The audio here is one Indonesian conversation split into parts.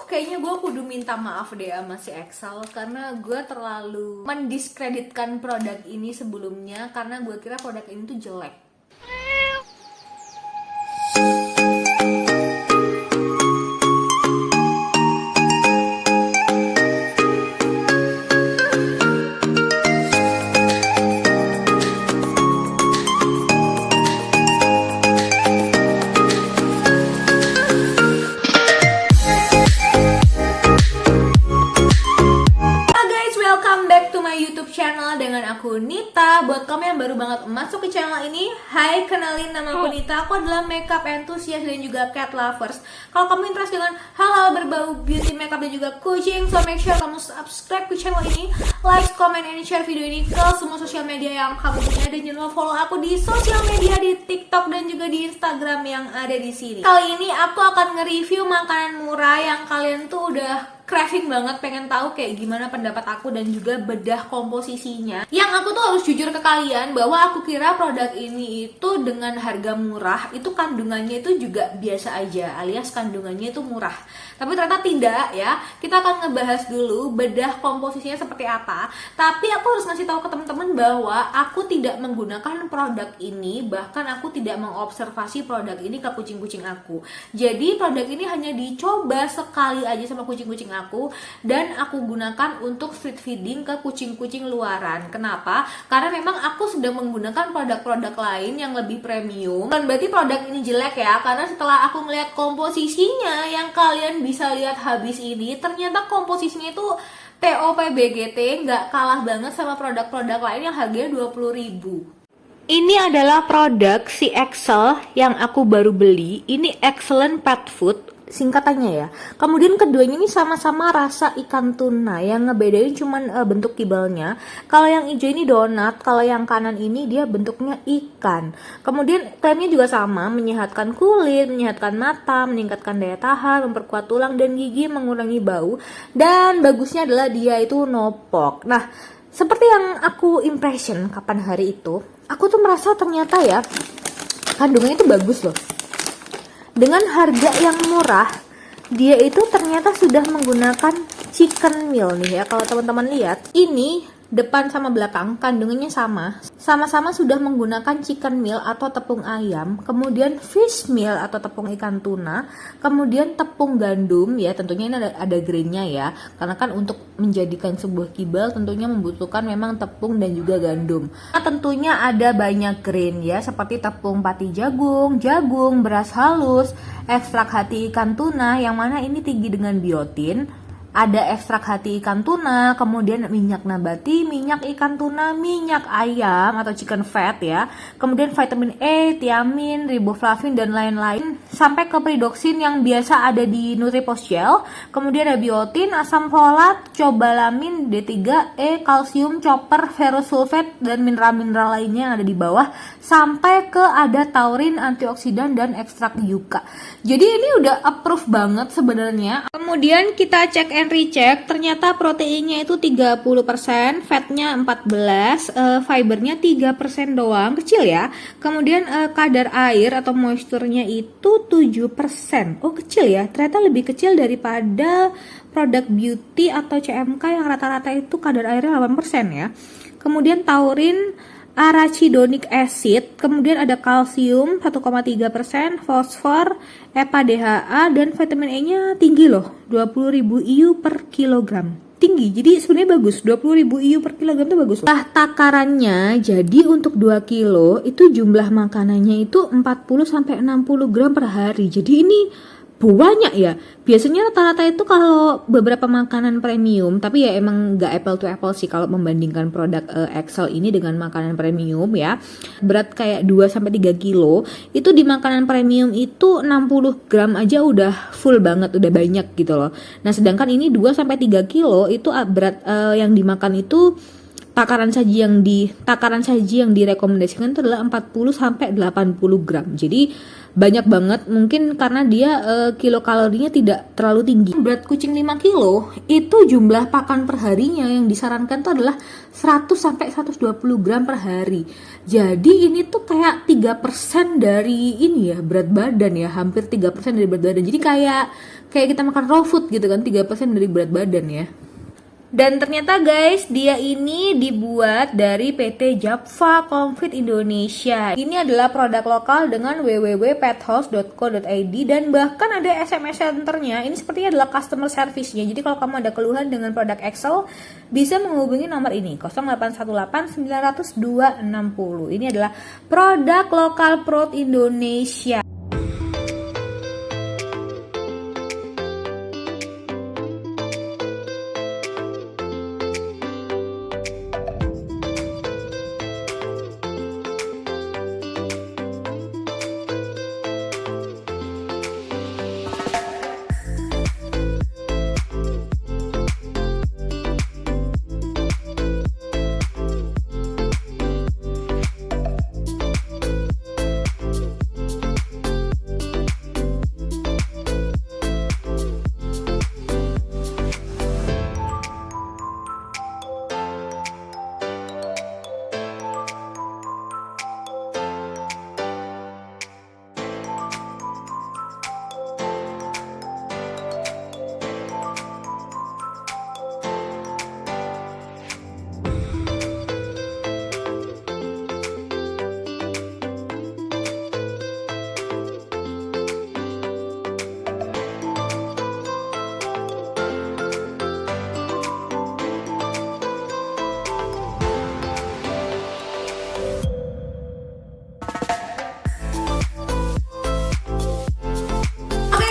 Kayaknya gue kudu minta maaf deh sama si Excel karena gue terlalu mendiskreditkan produk ini sebelumnya karena gue kira produk ini tuh jelek. Channel dengan aku Nita. Buat kamu yang baru banget masuk ke channel ini, hai, kenalin, nama aku Nita. Aku adalah makeup enthusiast dan juga cat lovers. Kalau kamu interest dengan hal-hal berbau beauty, makeup dan juga kucing, so make sure kamu subscribe ke channel ini, like, comment, and share video ini ke semua sosial media yang kamu punya, dan jangan lupa follow aku di sosial media di TikTok dan juga di Instagram yang ada di sini. Kali ini aku akan nge-review makanan murah yang kalian tuh udah craving banget, pengen tahu kayak gimana pendapat aku dan juga bedah komposisinya. Yang aku tuh harus jujur ke kalian bahwa aku kira produk ini itu dengan harga murah itu kandungannya itu juga biasa aja, alias kandungannya itu murah. Tapi ternyata tidak ya. Kita akan ngebahas dulu bedah komposisinya seperti apa. Tapi aku harus ngasih tahu ke teman-teman bahwa aku tidak menggunakan produk ini, bahkan aku tidak mengobservasi produk ini ke kucing-kucing aku. Jadi produk ini hanya dicoba sekali aja sama kucing-kucing aku, dan aku gunakan untuk street feeding ke kucing-kucing luaran. Kenapa? Karena memang aku sudah menggunakan produk-produk lain yang lebih premium. Dan berarti produk ini jelek ya, karena setelah aku ngeliat komposisinya yang kalian bisa lihat habis ini, ternyata komposisinya itu TOP-BGT, nggak kalah banget sama produk-produk lain yang harganya 20.000. Ini adalah produk si Excel yang aku baru beli. Ini Excellent Pet Food singkatannya ya. Kemudian keduanya ini sama-sama rasa ikan tuna, yang ngebedain cuman bentuk kibalnya. Kalau yang hijau ini donat, kalau yang kanan ini dia bentuknya ikan. Kemudian klaimnya juga sama, menyehatkan kulit, menyehatkan mata, meningkatkan daya tahan, memperkuat tulang dan gigi, mengurangi bau, dan bagusnya adalah dia itu no pork. Nah, seperti yang aku impression kapan hari itu, aku tuh merasa ternyata ya kandungannya itu bagus loh. Dengan harga yang murah, dia itu ternyata sudah menggunakan chicken meal nih ya. Kalau teman-teman lihat, ini depan sama belakang kandungannya sama-sama sudah menggunakan chicken meal atau tepung ayam, kemudian fish meal atau tepung ikan tuna, kemudian tepung gandum ya, tentunya ini ada grainnya ya, karena kan untuk menjadikan sebuah kibal tentunya membutuhkan memang tepung dan juga gandum. Nah, tentunya ada banyak grain ya, seperti tepung pati jagung, beras halus, ekstrak hati ikan tuna yang mana ini tinggi dengan biotin. Ada ekstrak hati ikan tuna, kemudian minyak nabati, minyak ikan tuna, minyak ayam atau chicken fat ya. Kemudian vitamin E, tiamin, riboflavin dan lain-lain, sampai ke pyridoxine yang biasa ada di Nutripos Gel. Kemudian ada biotin, asam folat, cobalamin, D3, kalsium, copper, ferrous sulfate dan mineral-mineral lainnya yang ada di bawah, sampai ke ada taurin, antioksidan dan ekstrak yucca. Jadi ini udah approve banget sebenarnya. Kemudian kita cek and recheck, ternyata proteinnya itu 30%, fatnya 14%, fibernya 3% doang, kecil ya. Kemudian kadar air atau moisturnya itu 7%. Oh, kecil ya, ternyata lebih kecil daripada produk beauty atau CMK yang rata-rata itu kadar airnya 8% ya. Kemudian taurin, arachidonic acid, kemudian ada kalsium 1,3%, fosfor, EPA DHA, dan vitamin E-nya tinggi loh, 20.000 IU per kilogram. Tinggi, jadi sebenarnya bagus, 20.000 IU per kilogram itu bagus loh. Nah, takarannya, jadi untuk 2 kilo itu jumlah makanannya itu 40-60 gram per hari. Jadi ini banyak ya. Biasanya rata-rata itu kalau beberapa makanan premium, tapi ya emang nggak apple to apple sih kalau membandingkan produk Excel ini dengan makanan premium ya. Berat kayak 2-3 kilo, itu di makanan premium itu 60 gram aja udah full banget, udah banyak gitu loh. Nah, sedangkan ini 2-3 kilo itu berat yang dimakan itu takaran saji yang direkomendasikan itu adalah 40 sampai 80 gram. Jadi banyak banget, mungkin karena dia kilokalorinya tidak terlalu tinggi. Berat kucing 5 kilo itu jumlah pakan perharinya yang disarankan itu adalah 100 sampai 120 gram per hari. Jadi ini tuh kayak 3% dari ini ya, berat badan ya, hampir 3% dari berat badan. Jadi kayak kita makan raw food gitu kan, 3% dari berat badan ya. Dan ternyata guys, dia ini dibuat dari PT Japfa Comfit Indonesia. Ini adalah produk lokal dengan www.pethouse.co.id dan bahkan ada SMS centernya. Ini sepertinya adalah customer service-nya. Jadi kalau kamu ada keluhan dengan produk Excel, bisa menghubungi nomor ini 0818 900 260. Ini adalah produk lokal Prot Indonesia.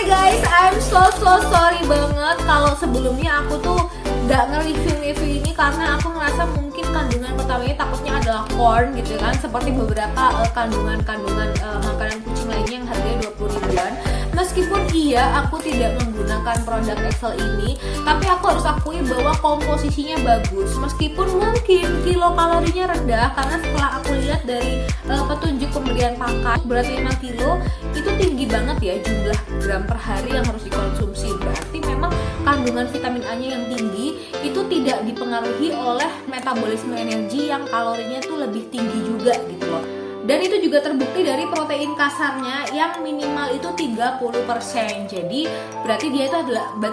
Guys, I'm so sorry banget kalau sebelumnya aku tuh gak nge-review ini karena aku ngerasa mungkin kandungan pertamanya takutnya adalah corn gitu kan, seperti beberapa kandungan makanan kucing lainnya yang harganya 20 ribuan. Meskipun iya aku tidak menggunakan produk Excel ini, tapi aku harus akui bahwa komposisinya bagus. Meskipun mungkin kilokalorinya rendah, karena setelah aku lihat dari petunjuk pemberian pakan, berat 5 kilo itu tinggi banget ya jumlah gram per hari yang harus dikonsumsi. Berarti memang kandungan vitamin A-nya yang tinggi itu tidak dipengaruhi oleh metabolisme energi yang kalorinya tuh lebih tinggi juga gitu loh. Dan itu juga terbukti dari protein kasarnya yang minimal itu 30%. Jadi berarti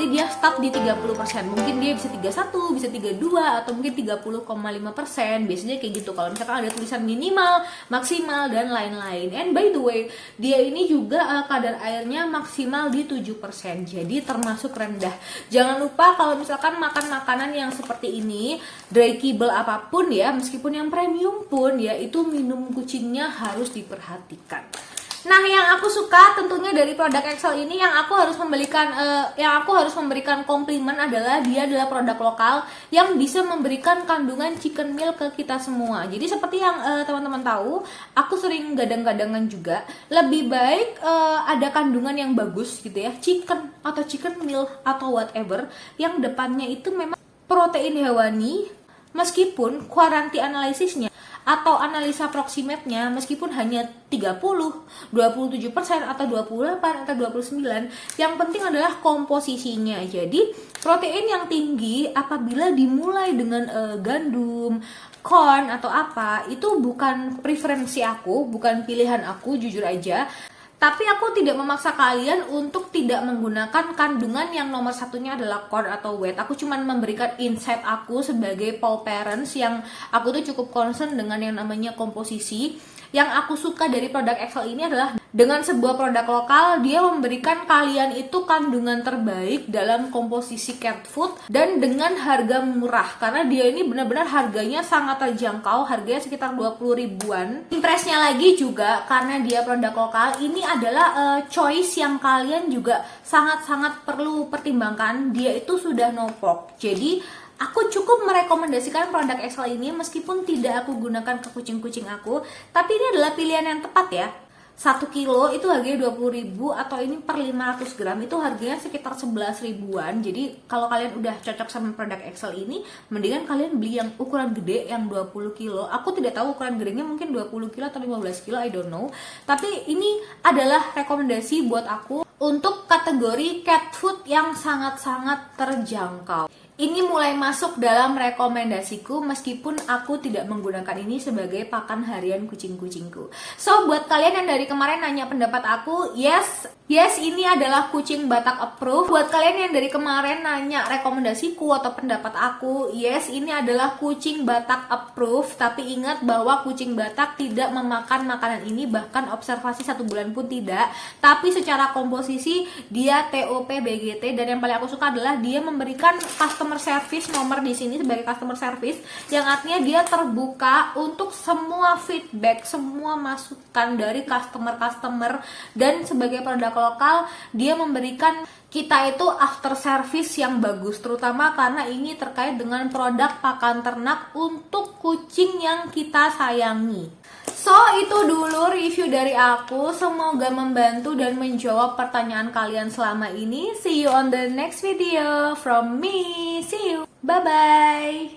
dia start di 30%. Mungkin dia bisa 31, bisa 32 atau mungkin 30,5%. Biasanya kayak gitu kalau misalkan ada tulisan minimal, maksimal dan lain-lain. And by the way, dia ini juga kadar airnya maksimal di 7%. Jadi termasuk rendah. Jangan lupa kalau misalkan makan makanan yang seperti ini, drinkable apapun ya, meskipun yang premium pun ya, itu minum kucingnya harus diperhatikan. Nah, yang aku suka tentunya dari produk Excel ini, yang aku harus memberikan komplimen adalah dia adalah produk lokal yang bisa memberikan kandungan chicken meal ke kita semua. Jadi seperti yang teman-teman tahu, aku sering gadang-gadangan juga, lebih baik ada kandungan yang bagus gitu ya, chicken atau chicken meal atau whatever, yang depannya itu memang protein hewani, meskipun kuaranti analisisnya atau analisa proximate-nya meskipun hanya 30, 27% atau 28 atau 29, yang penting adalah komposisinya. Jadi protein yang tinggi apabila dimulai dengan gandum, corn atau apa, itu bukan preferensi aku, bukan pilihan aku jujur aja. Tapi aku tidak memaksa kalian untuk tidak menggunakan kandungan yang nomor satunya adalah corn atau wheat. Aku cuma memberikan insight aku sebagai paw parents yang aku tuh cukup concern dengan yang namanya komposisi. Yang aku suka dari produk Excel ini adalah dengan sebuah produk lokal, dia memberikan kalian itu kandungan terbaik dalam komposisi cat food dan dengan harga murah. Karena dia ini benar-benar harganya sangat terjangkau, harganya sekitar 20 ribuan. Impresnya lagi juga karena dia produk lokal, ini adalah choice yang kalian juga sangat-sangat perlu pertimbangkan. Dia itu sudah no pork. Jadi aku cukup merekomendasikan produk Excel ini meskipun tidak aku gunakan ke kucing-kucing aku, tapi ini adalah pilihan yang tepat ya. 1 kilo itu harganya 20.000, atau ini per 500 gram itu harganya sekitar 11 ribuan. Jadi kalau kalian udah cocok sama produk Excel ini, mendingan kalian beli yang ukuran gede yang 20 kilo. Aku tidak tahu ukuran gedenya, mungkin 20 kilo atau 15 kilo, I don't know. Tapi ini adalah rekomendasi buat aku untuk kategori cat food yang sangat-sangat terjangkau. Ini mulai masuk dalam rekomendasiku meskipun aku tidak menggunakan ini sebagai pakan harian kucing-kucingku. So, buat kalian yang dari kemarin nanya pendapat aku, yes, ini adalah kucing Batak approved. Buat kalian yang dari kemarin nanya rekomendasiku atau pendapat aku, yes, ini adalah kucing Batak approved. Tapi ingat bahwa kucing Batak tidak memakan makanan ini, bahkan observasi 1 bulan pun tidak. Tapi secara komposisi dia TOP BGT, dan yang paling aku suka adalah dia memberikan customer service, nomor di sini sebagai customer service, yang artinya dia terbuka untuk semua feedback, semua masukan dari customer, dan sebagai produk lokal dia memberikan kita itu after service yang bagus, terutama karena ini terkait dengan produk pakan ternak untuk kucing yang kita sayangi. So, itu dulu review dari aku. Semoga membantu dan menjawab pertanyaan kalian selama ini. See you on the next video from me. See you. Bye-bye.